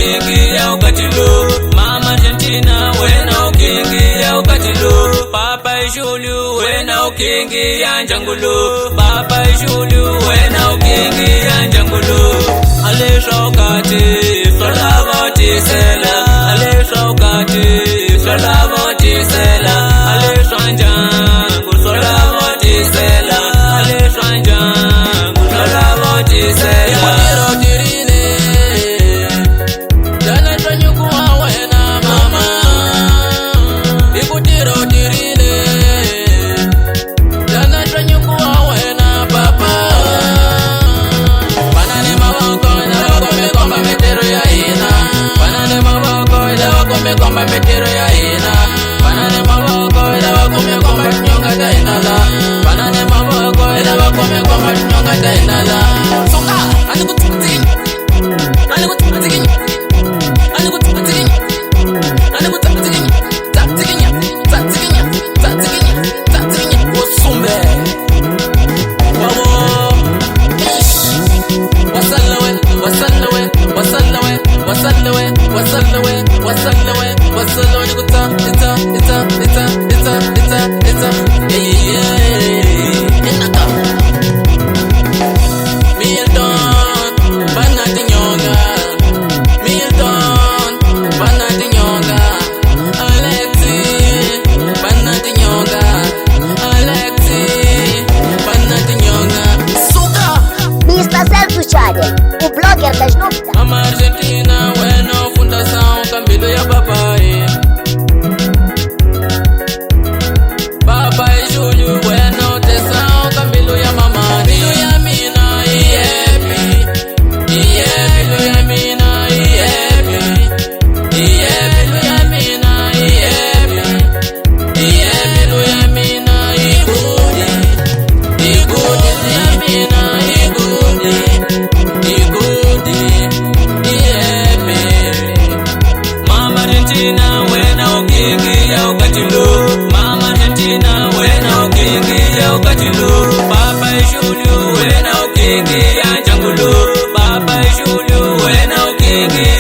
ukiingia ukatilo. Mama Argentina wena ukiingia ukatilo. Papa Julu wena ukiingia njangulu. Papa Julu wena ukiingia njangulu. Ale shokati salavati sela. Ale shokati salavati sela. Ale shanjangu salavati sela. Ale shanjangu salavati sela. Komba metero ya ina banane maboko ila wakome komba nyonga tainala banane maboko ila wakome komba nyonga tainala songa anikututini anikututini anikututini anikututini tatikinya tatikinya tatikinya tatikinya usumbe wawo wasallawe wasallawe wasallawe wasallawe wasallawe wasallawe wasallawe nikuta ita inaka Milton banati nyonga Milton banati nyonga Alexi banati nyonga Alexi banati nyonga suka Mr. Celso Chade, o blogger das novidades. Mama Argentina wena fundação Camilo ya papai. Papai Júlio wena teção Camilo ya mama. Camilo ya mina iepi Camilo ya mina iepi Camilo ya mina iepi Camilo ya mina igudi igudi ya mina igudi igudi iepi. Mama Argentina wena ukiingia ukatilo. Mama Argentina wena ukiingia ukatilo. Papa Julu wena ukiingia njangulu. Papa Julu wena ukiingia